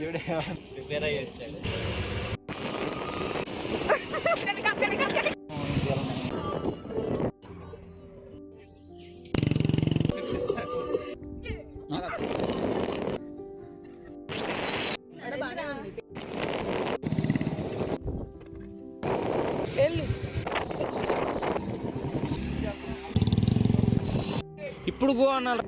చూడే ప్రిపేర్ అయ్యి వచ్చాడు. ఇప్పుడు గో అన్నాడు.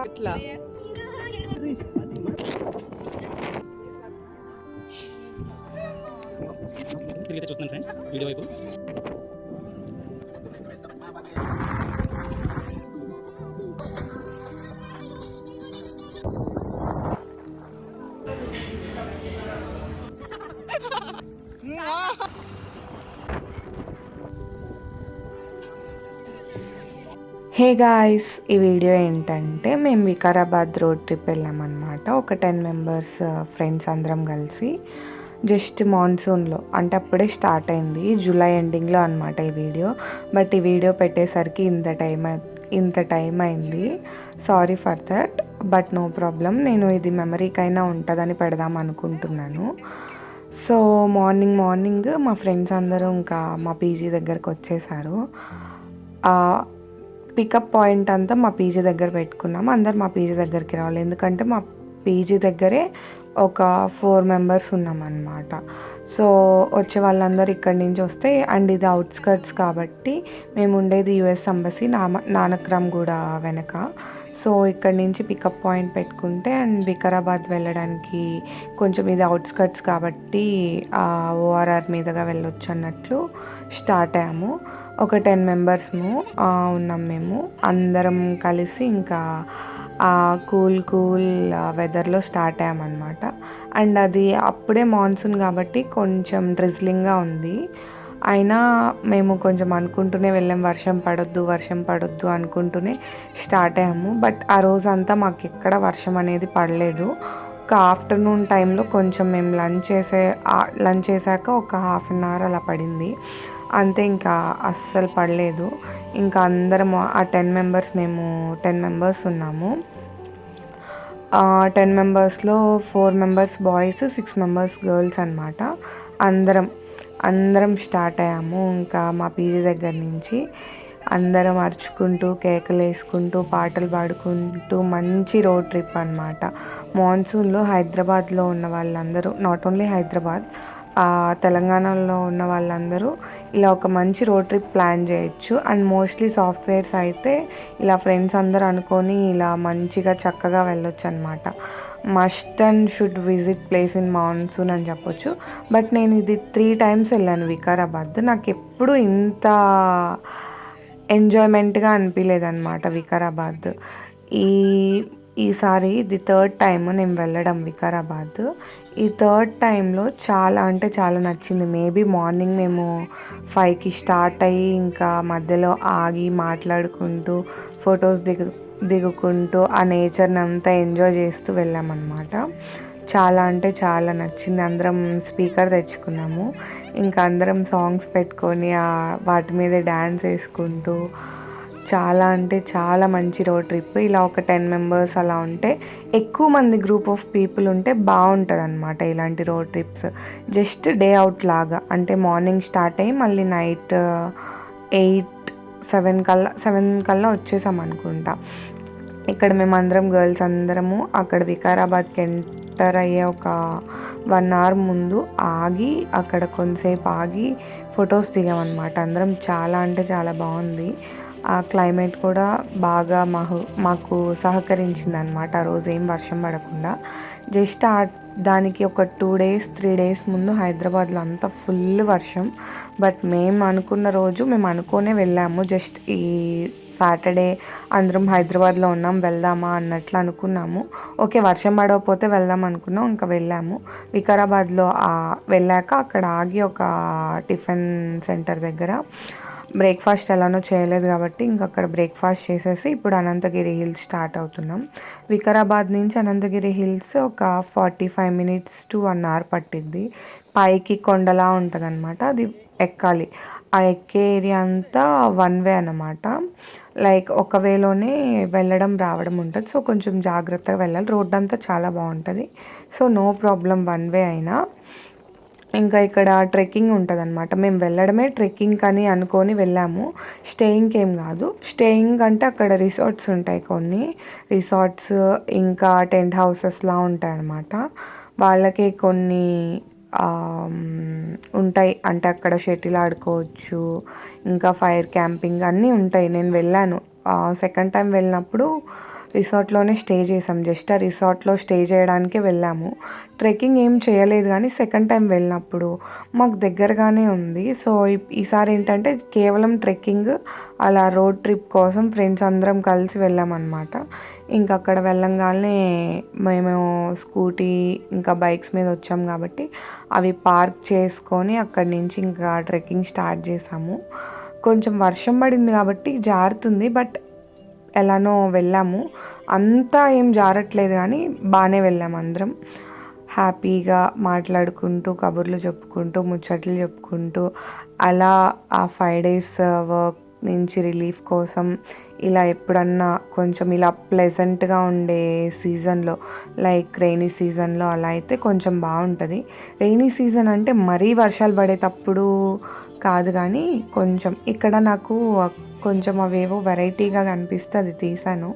ఇట్లా తిరిగితే చూస్తున్నాను ఫ్రెండ్స్ వీడియో వైపు. హే గాయ్స్, ఈ వీడియో ఏంటంటే మేము వికారాబాద్ రోడ్ ట్రిప్ వెళ్ళామన్నమాట. ఒక 10 మెంబర్స్ ఫ్రెండ్స్ అందరం కలిసి. జస్ట్ మాన్సూన్లో, అంటే అప్పుడే స్టార్ట్ అయింది, జూలై ఎండింగ్లో అనమాట ఈ వీడియో. బట్ ఈ వీడియో పెట్టేసరికి ఇంత టైం అయింది. Sorry for that, but no problem. నేను ఇది మెమరీకైనా ఉంటుందని పెడదాం అనుకుంటున్నాను. సో మార్నింగ్ మా ఫ్రెండ్స్ అందరూ ఇంకా మా పీజీ దగ్గరకు వచ్చేసారు. పికప్ పాయింట్ అంతా మా పీజీ దగ్గర పెట్టుకున్నాము. అందరు మా పీజీ దగ్గరికి రావాలి, ఎందుకంటే మా పీజీ దగ్గరే ఒక 4 మెంబర్స్ ఉన్నామన్నమాట. సో వచ్చే వాళ్ళందరూ ఇక్కడి నుంచి వస్తే, అండ్ ఇది అవుట్స్కర్ట్స్ కాబట్టి మేము ఉండేది యుఎస్ ఎంబసీ నానక్రామ్ కూడా వెనక. సో ఇక్కడి నుంచి పికప్ పాయింట్ పెట్టుకుంటే అండ్ వికారాబాద్ వెళ్ళడానికి కొంచెం ఇది అవుట్స్కర్ట్స్ కాబట్టి ఓఆర్ఆర్ మీదుగా వెళ్ళొచ్చు అన్నట్లు స్టార్ట్ అయ్యాము. ఒక 10 మెంబర్స్ము ఉన్నాం మేము అందరం కలిసి. ఇంకా కూల్ వెదర్లో స్టార్ట్ అయ్యామన్నమాట. అండ్ అది అప్పుడే మాన్సూన్ కాబట్టి కొంచెం డ్రిజ్లింగ్గా ఉంది. అయినా మేము కొంచెం అనుకుంటూనే వెళ్ళాం, వర్షం పడొద్దు అనుకుంటూనే స్టార్ట్ అయ్యాము. బట్ ఆ రోజంతా మాకు ఎక్కడ వర్షం అనేది పడలేదు. ఒక ఆఫ్టర్నూన్ టైంలో కొంచెం మేము లంచ్ చేశాక ఒక హాఫ్ అన్ అవర్ అలా పడింది అంతే, ఇంకా అస్సలు పడలేదు. ఇంకా అందరం ఆ 10 మెంబర్స్, మేము 10 మెంబర్స్ ఉన్నాము. 10 మెంబర్స్లో 4 మెంబర్స్ బాయ్స్, 6 మెంబర్స్ గర్ల్స్ అనమాట. అందరం స్టార్ట్ అయ్యాము. ఇంకా మా పీజీ దగ్గర నుంచి అందరం అరుచుకుంటూ, కేకలు వేసుకుంటూ, పాటలు పాడుకుంటూ మంచి రోడ్ ట్రిప్ అనమాట. మాన్సూన్లో హైదరాబాద్లో ఉన్న వాళ్ళందరూ, నాట్ ఓన్లీ హైదరాబాద్, తెలంగాణలో ఉన్న వాళ్ళందరూ ఇలా ఒక మంచి రోడ్ ట్రిప్ ప్లాన్ చేయొచ్చు. అండ్ మోస్ట్లీ సాఫ్ట్వేర్స్ అయితే ఇలా ఫ్రెండ్స్ అందరూ అనుకొని ఇలా మంచిగా చక్కగా వెళ్ళొచ్చు అనమాట. Must and should visit place in monsoon అని చెప్పొచ్చు. బట్ నేను ఇది 3 times వెళ్ళాను వికారాబాద్. నాకు ఎప్పుడు ఇంత ఎంజాయ్మెంట్గా అనిపించలేదన్నమాట వికారాబాద్. ఈసారి ఇది 3rd time నేను వెళ్ళడం వికారాబాద్. ఈ 3rd timeలో చాలా అంటే చాలా నచ్చింది. మేబీ మార్నింగ్ మేము 5కి స్టార్ట్ అయ్యి ఇంకా మధ్యలో ఆగి మాట్లాడుకుంటూ ఫొటోస్ దిగుకుంటూ ఆ నేచర్ని అంతా ఎంజాయ్ చేస్తూ వెళ్ళామన్నమాట. చాలా అంటే చాలా నచ్చింది. అందరం స్పీకర్ తెచ్చుకున్నాము, ఇంకా అందరం సాంగ్స్ పెట్టుకొని వాటి మీద డ్యాన్స్ వేసుకుంటూ చాలా అంటే చాలా మంచి రోడ్ ట్రిప్. ఇలా ఒక 10 మెంబర్స్ అలా ఉంటే, ఎక్కువ మంది గ్రూప్ ఆఫ్ పీపుల్ ఉంటే బాగుంటుంది అనమాట ఇలాంటి road trips. Just day out లాగా, అంటే మార్నింగ్ స్టార్ట్ అయ్యి మళ్ళీ నైట్ 7 కల్లా వచ్చేసాం అనుకుంటా. ఇక్కడ మేము అందరం గర్ల్స్ అందరము అక్కడ వికారాబాద్కి ఎంటర్ అయ్యే ఒక 1 hour ముందు ఆగి అక్కడ కొంతసేపు ఆగి ఫొటోస్ దిగామన్నమాట అందరం. చాలా అంటే చాలా బాగుంది. ఆ క్లైమేట్ కూడా బాగా మాకు సహకరించింది అనమాట. ఆ రోజు ఏం వర్షం పడకుండా. జస్ట్ దానికి ఒక 2 days 3 days ముందు హైదరాబాద్లో అంతా ఫుల్ వర్షం. బట్ మేము అనుకున్న రోజు మేము అనుకునే వెళ్ళాము. జస్ట్ ఈ సాటర్డే అందరం హైదరాబాద్లో ఉన్నాం, వెళ్దామా అన్నట్లు అనుకున్నాము. ఓకే, వర్షం పడకపోతే వెళ్దాం అనుకున్నాం, ఇంకా వెళ్ళాము. వికారాబాద్లో వెళ్ళాక అక్కడ ఆగి ఒక టిఫిన్ సెంటర్ దగ్గర బ్రేక్ఫాస్ట్ ఎలానో చేయలేదు కాబట్టి ఇంక అక్కడ బ్రేక్ఫాస్ట్ చేసేసి ఇప్పుడు అనంతగిరి హిల్స్ స్టార్ట్ అవుతున్నాం. వికారాబాద్ నుంచి అనంతగిరి హిల్స్ ఒక 45 మినిట్స్ టు 1 అవర్ పట్టిద్ది. పైకి కొండలా ఉంటుంది అనమాట, అది ఎక్కాలి. ఆ ఎక్కే ఏరియా అంతా వన్ వే అనమాట. లైక్ ఒక వేలోనే వెళ్ళడం రావడం ఉంటుంది. సో కొంచెం జాగ్రత్తగా వెళ్ళాలి. రోడ్ అంతా చాలా బాగుంటుంది. So no problem one way అయినా. ఇంకా ఇక్కడ ట్రెక్కింగ్ ఉంటుంది అనమాట. మేము వెళ్ళడమే ట్రెక్కింగ్ అని అనుకొని వెళ్ళాము, స్టేయింగ్కి ఏం కాదు. స్టేయింగ్ అంటే అక్కడ రిసార్ట్స్ ఉంటాయి, కొన్ని రిసార్ట్స్ ఇంకా టెంట్ హౌసెస్లా ఉంటాయి అన్నమాట. వాళ్ళకి కొన్ని ఉంటాయి, అంటే అక్కడ షటిల్ ఆడుకోవచ్చు, ఇంకా ఫైర్ క్యాంపింగ్ అన్నీ ఉంటాయి. నేను వెళ్ళాను సెకండ్ టైం వెళ్ళినప్పుడు రిసార్ట్లోనే స్టే చేసాం. జస్ట్ ఆ రిసార్ట్లో స్టే చేయడానికే వెళ్ళాము. ట్రెక్కింగ్ ఏం చేయలేదు, కానీ సెకండ్ టైం వెళ్ళినప్పుడు మాకు దగ్గరగానే ఉంది. సో ఈసారి ఏంటంటే కేవలం ట్రెక్కింగ్, అలా రోడ్ ట్రిప్ కోసం ఫ్రెండ్స్ అందరం కలిసి వెళ్ళామన్నమాట. ఇంకా అక్కడ వెళ్ళంగానే మేము స్కూటీ ఇంకా బైక్స్ మీద వచ్చాం కాబట్టి అవి పార్క్ చేసుకొని అక్కడి నుంచి ఇంకా ట్రెక్కింగ్ స్టార్ట్ చేసాము. కొంచెం వర్షం పడింది కాబట్టి జారుతుంది, బట్ ఎలానో వెళ్ళాము. అంతా ఏం జారట్లేదు, కానీ బాగానే వెళ్ళాము. అందరం హ్యాపీగా మాట్లాడుకుంటూ, కబుర్లు చెప్పుకుంటూ, ముచ్చట్లు చెప్పుకుంటూ అలా ఆ 5 days వర్క్ నుంచి రిలీఫ్ కోసం ఇలా ఎప్పుడన్నా కొంచెం ఇలా ప్లెజెంట్గా ఉండే సీజన్లో, లైక్ రెయినీ సీజన్లో అలా అయితే కొంచెం బాగుంటుంది. రెయినీ సీజన్ అంటే మరీ వర్షాలు పడేటప్పుడు కాదు, కానీ కొంచెం ఇక్కడ నాకు కొంచెం అవేవో వెరైటీగా కనిపిస్తే అది తీసాను.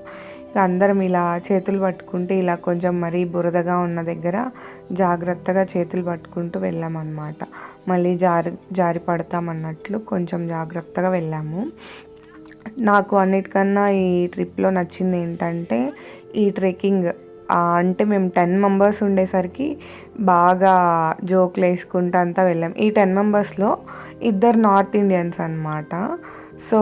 అందరం ఇలా చేతులు పట్టుకుంటే ఇలా కొంచెం మరీ బురదగా ఉన్న దగ్గర జాగ్రత్తగా చేతులు పట్టుకుంటూ వెళ్ళామన్నమాట. మళ్ళీ జారి పడతామన్నట్లు కొంచెం జాగ్రత్తగా వెళ్ళాము. నాకు అన్నిటికన్నా ఈ ట్రిప్లో నచ్చింది ఏంటంటే ఈ ట్రెక్కింగ్. అంటే మేము 10 మెంబర్స్ ఉండేసరికి బాగా జోకులు వేసుకుంటూ అంతా వెళ్ళాం. ఈ 10 మెంబర్స్లో 2 నార్త్ ఇండియన్స్ అనమాట. సో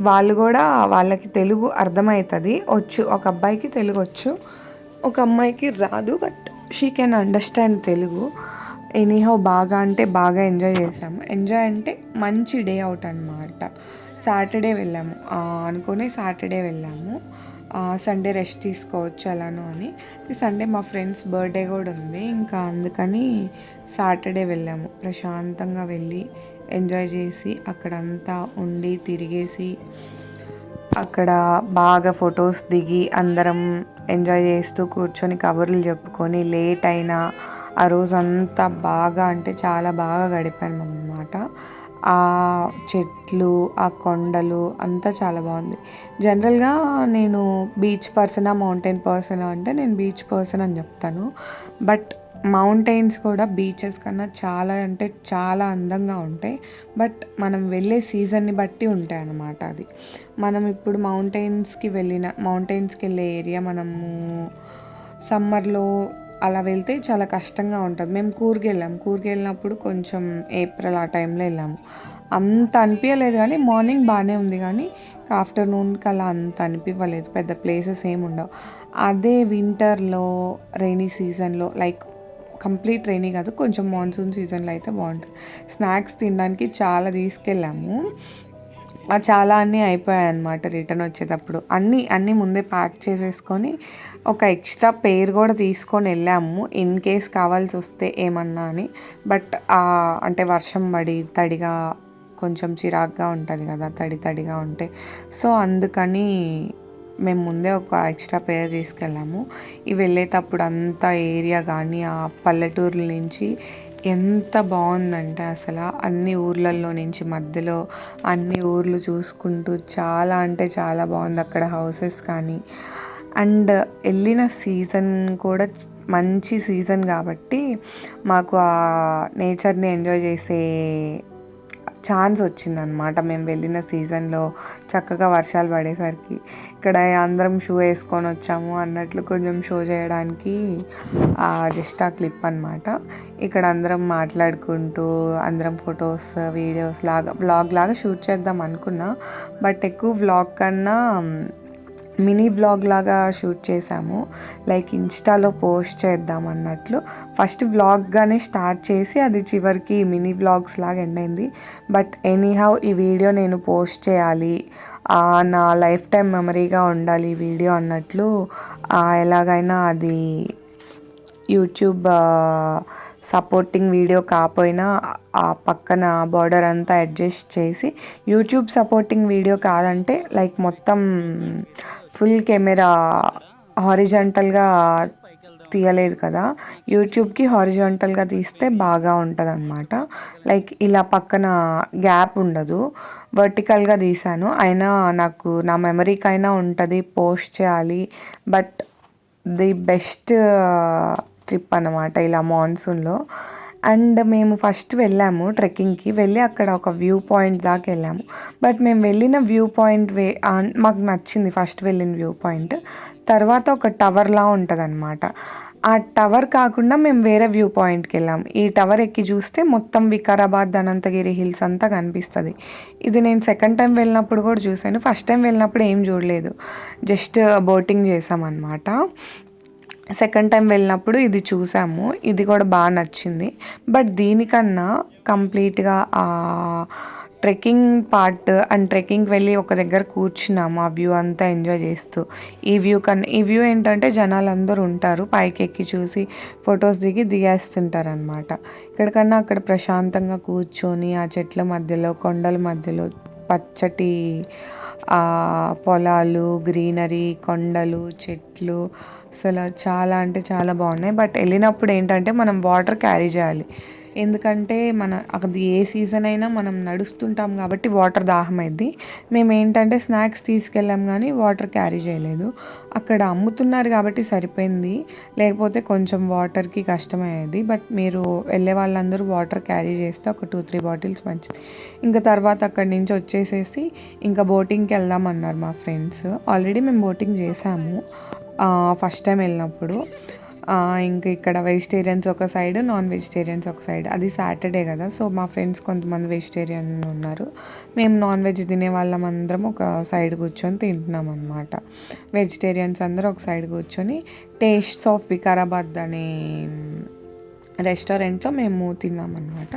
వాళ్ళు కూడా, వాళ్ళకి తెలుగు అర్థమవుతుంది, వచ్చు. ఒక అబ్బాయికి తెలుగు వచ్చు, ఒక అమ్మాయికి రాదు, but she can understand Telugu. Anyhow బాగా అంటే బాగా ఎంజాయ్ చేసాము. ఎంజాయ్ అంటే మంచి డే అవుట్ అనమాట. సాటర్డే వెళ్ళాము, అనుకునే సాటర్డే వెళ్ళాము. సండే రెస్ట్ తీసుకోవచ్చు అలాను అని. సండే మా ఫ్రెండ్స్ బర్త్డే కూడా ఉంది, ఇంకా అందుకని సాటర్డే వెళ్ళాము. ప్రశాంతంగా వెళ్ళి ఎంజాయ్ చేసి అక్కడంతా ఉండి తిరిగేసి అక్కడ బాగా ఫొటోస్ దిగి అందరం ఎంజాయ్ చేస్తూ కూర్చొని కబుర్లు చెప్పుకొని లేట్ అయినా ఆ రోజంతా బాగా అంటే చాలా బాగా గడిపాను అన్నమాట. ఆ చెట్లు, ఆ కొండలు అంతా చాలా బాగుంది. జనరల్గా నేను బీచ్ పర్సనా మౌంటైన్ పర్సనా అంటే నేను బీచ్ పర్సన్ అని చెప్తాను. బట్ మౌంటైన్స్ కూడా బీచెస్ కన్నా చాలా అంటే చాలా అందంగా ఉంటాయి. బట్ మనం వెళ్ళే సీజన్ని బట్టి ఉంటాయి అన్నమాట. అది మనం ఇప్పుడు మౌంటైన్స్కి వెళ్ళే ఏరియా మనము సమ్మర్లో అలా వెళ్తే చాలా కష్టంగా ఉంటుంది. మేము కూర్గ్ వెళ్ళినప్పుడు కొంచెం ఏప్రిల్ ఆ టైంలో వెళ్ళాము. అంత అనిపించలేదు, కానీ మార్నింగ్ బాగానే ఉంది, కానీ ఆఫ్టర్నూన్కి అలా అంత అనిపించలేదు. పెద్ద ప్లేసెస్ ఏమి ఉండవు. అదే వింటర్లో, రైనీ సీజన్లో, లైక్ కంప్లీట్ రైనీ కాదు, కొంచెం మాన్సూన్ సీజన్లో అయితే బాగుంటుంది. స్నాక్స్ తినడానికి చాలా తీసుకెళ్ళాము. చాలా అన్నీ అయిపోయాయి అన్నమాట. రిటర్న్ వచ్చేటప్పుడు అన్నీ ముందే ప్యాక్ చేసేసుకొని ఒక ఎక్స్ట్రా పెయిర్ కూడా తీసుకొని వెళ్ళాము, ఇన్ కేస్ కావాల్సి వస్తే ఏమన్నా అని. బట్ అంటే వర్షం పడి తడిగా కొంచెం చిరాగ్గా ఉంటుంది కదా, తడిగా ఉంటే. సో అందుకని మేము ముందే ఒక ఎక్స్ట్రా పెయిర్ తీసుకెళ్ళాము. ఇవి వెళ్ళేటప్పుడు అంతా ఏరియా కానీ ఆ పల్లెటూర్ల నుంచి ఎంత బాగుందంటే అసలు అన్ని ఊర్లలో నుంచి మధ్యలో అన్ని ఊర్లు చూసుకుంటూ చాలా అంటే చాలా బాగుంది. అక్కడ హౌసెస్ కానీ, అండ్ వెళ్ళిన సీజన్ కూడా మంచి సీజన్ కాబట్టి మాకు ఆ నేచర్ని ఎంజాయ్ చేసే ఛాన్స్ వచ్చిందనమాట. మేము వెళ్ళిన సీజన్లో చక్కగా వర్షాలు పడేసరికి ఇక్కడ అందరం షూ వేసుకొని వచ్చాము అన్నట్లు కొంచెం షో చేయడానికి జస్ట్ ఆ క్లిప్ అనమాట. ఇక్కడ అందరం మాట్లాడుకుంటూ అందరం ఫొటోస్, వీడియోస్ లాగా, వ్లాగ్ లాగా షూట్ చేద్దాం అనుకున్నా. బట్ ఎక్కువ వ్లాగ్ కన్నా మినీ వ్లాగ్ లాగా షూట్ చేసాము. లైక్ ఇన్స్టాలో పోస్ట్ చేద్దాం అన్నట్లు ఫస్ట్ వ్లాగ్గానే స్టార్ట్ చేసి అది చివరికి మినీ వ్లాగ్స్ లాగా ఎండ్ అయింది. బట్ ఎనీహౌ ఈ వీడియో నేను పోస్ట్ చేయాలి, నా లైఫ్ టైం మెమరీగా ఉండాలి ఈ వీడియో అన్నట్లు ఎలాగైనా అది యూట్యూబ్ సపోర్టింగ్ వీడియో కాకపోయినా ఆ పక్కన బార్డర్ అంతా అడ్జస్ట్ చేసి, యూట్యూబ్ సపోర్టింగ్ వీడియో కాదంటే లైక్ మొత్తం ఫుల్ కెమెరా హారిజాంటల్గా తీయలేదు కదా, యూట్యూబ్కి హారిజాంటల్గా తీస్తే బాగా ఉంటుంది అనమాట. లైక్ ఇలా పక్కన గ్యాప్ ఉండదు, వర్టికల్గా తీసాను. అయినా నాకు నా మెమరీకైనా ఉంటుంది, పోస్ట్ చేయాలి. బట్ ది బెస్ట్ ట్రిప్ అన్నమాట ఇలా మాన్సూన్లో. అండ్ మేము ఫస్ట్ వెళ్ళాము ట్రెక్కింగ్కి, వెళ్ళి అక్కడ ఒక వ్యూ పాయింట్ దాకా వెళ్ళాము. బట్ మేము వెళ్ళిన వ్యూ పాయింట్ మాకు నచ్చింది ఫస్ట్ వెళ్ళిన వ్యూ పాయింట్. తర్వాత ఒక టవర్లా ఉంటుంది అనమాట. ఆ టవర్ కాకుండా మేము వేరే వ్యూ పాయింట్కి వెళ్ళాము. ఈ టవర్ ఎక్కి చూస్తే మొత్తం వికారాబాద్, అనంతగిరి హిల్స్ అంతా కనిపిస్తుంది. ఇది నేను సెకండ్ టైం వెళ్ళినప్పుడు కూడా చూశాను. ఫస్ట్ టైం వెళ్ళినప్పుడు ఏం చూడలేదు, జస్ట్ బోటింగ్ చేసామన్నమాట. సెకండ్ టైం వెళ్ళినప్పుడు ఇది చూసాము, ఇది కూడా బాగా నచ్చింది. బట్ దీనికన్నా కంప్లీట్గా ట్రెక్కింగ్ పార్ట్ అండ్ ట్రెక్కింగ్కి వెళ్ళి ఒక దగ్గర కూర్చున్నాము, ఆ వ్యూ అంతా ఎంజాయ్ చేస్తూ. ఈ వ్యూ ఏంటంటే జనాలు అందరూ ఉంటారు, పైకి ఎక్కి చూసి ఫొటోస్ దిగేస్తుంటారు అనమాట. ఇక్కడికన్నా అక్కడ ప్రశాంతంగా కూర్చొని ఆ చెట్ల మధ్యలో, కొండల మధ్యలో పచ్చటి పొలాలు, గ్రీనరీ, కొండలు, చెట్లు అసలు చాలా అంటే చాలా బాగున్నాయి. బట్ వెళ్ళినప్పుడు ఏంటంటే మనం వాటర్ క్యారీ చేయాలి, ఎందుకంటే అది ఏ సీజన్ అయినా మనం నడుస్తుంటాం కాబట్టి వాటర్ దాహం అయింది. మేము ఏంటంటే స్నాక్స్ తీసుకెళ్ళాం కానీ వాటర్ క్యారీ చేయలేదు. అక్కడ అమ్ముతున్నారు కాబట్టి సరిపోయింది, లేకపోతే కొంచెం వాటర్కి కష్టమయ్యేది. బట్ మీరు వెళ్ళే వాళ్ళందరూ వాటర్ క్యారీ చేస్తే ఒక 2-3 బాటిల్స్ మంచిది. ఇంకా తర్వాత అక్కడి నుంచి వచ్చేసేసి ఇంకా బోటింగ్కి వెళ్దాం అన్నారు మా ఫ్రెండ్స్. ఆల్రెడీ మేము బోటింగ్ చేసాము ఫస్ట్ టైం వెళ్ళినప్పుడు. ఇంకా ఇక్కడ వెజిటేరియన్స్ ఒక సైడ్, నాన్ వెజిటేరియన్స్ ఒక సైడ్. అది సాటర్డే కదా, సో మా ఫ్రెండ్స్ కొంతమంది వెజిటేరియన్ ఉన్నారు, మేము నాన్ వెజ్ తినే వాళ్ళం అందరం ఒక సైడ్ కూర్చొని తింటున్నాం అనమాట. వెజిటేరియన్స్ అందరూ ఒక సైడ్ కూర్చొని టేస్ట్స్ ఆఫ్ వికారాబాద్ అనే రెస్టారెంట్లో మేము తిన్నామన్నమాట.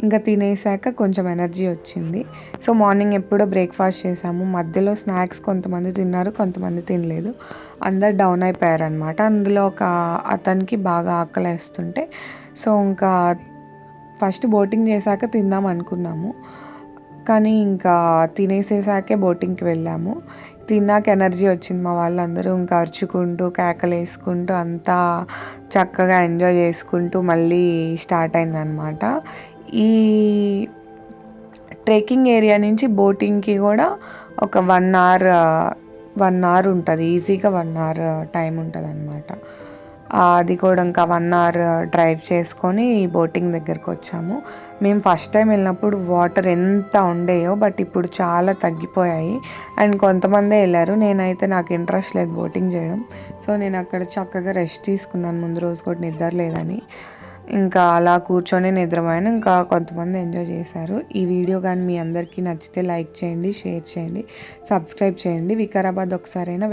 ఇంకా తినేసాక కొంచెం ఎనర్జీ వచ్చింది. సో మార్నింగ్ ఎప్పుడో బ్రేక్ఫాస్ట్ చేసాము, మధ్యలో స్నాక్స్ కొంతమంది తిన్నారు, కొంతమంది తినలేదు, అందరు డౌన్ అయిపోయారనమాట. అందులో ఒక అతనికి బాగా ఆకలేస్తుంటే సో ఇంకా ఫస్ట్ బోటింగ్ చేశాక తిందాం అనుకున్నాము, కానీ ఇంకా తినేసేసాకే బోటింగ్కి వెళ్ళాము. తిన్నాక ఎనర్జీ వచ్చింది, మా వాళ్ళందరూ ఇంకా అరుచుకుంటూ కేకలు వేసుకుంటూ అంతా చక్కగా ఎంజాయ్ చేసుకుంటూ మళ్ళీ స్టార్ట్ అయిందనమాట. ఈ ట్రెక్కింగ్ ఏరియా నుంచి బోటింగ్కి కూడా ఒక 1 అవర్ ఉంటుంది, ఈజీగా 1 అవర్ టైం ఉంటుంది అనమాట. అది కూడా ఇంకా 1 అవర్ డ్రైవ్ చేసుకొని బోటింగ్ దగ్గరికి వచ్చాము. మేము ఫస్ట్ టైం వెళ్ళినప్పుడు వాటర్ ఎంత ఉండేయో, బట్ ఇప్పుడు చాలా తగ్గిపోయాయి. అండ్ కొంతమందే వెళ్ళారు, నేనైతే నాకు ఇంట్రెస్ట్ లేదు బోటింగ్ చేయడం. సో నేను అక్కడ చక్కగా రెస్ట్ తీసుకున్నాను, ముందు రోజు కూడా నిద్ర లేదని. ఇంకా అలా కూర్చొని నిద్రపోయాను. ఇంకా కొంతమంది ఎంజాయ్ చేశారు. ఈ వీడియో కానీ మీ అందరికీ నచ్చితే లైక్ చేయండి, షేర్ చేయండి, సబ్స్క్రైబ్ చేయండి. వికారాబాద్ ఒకసారైనా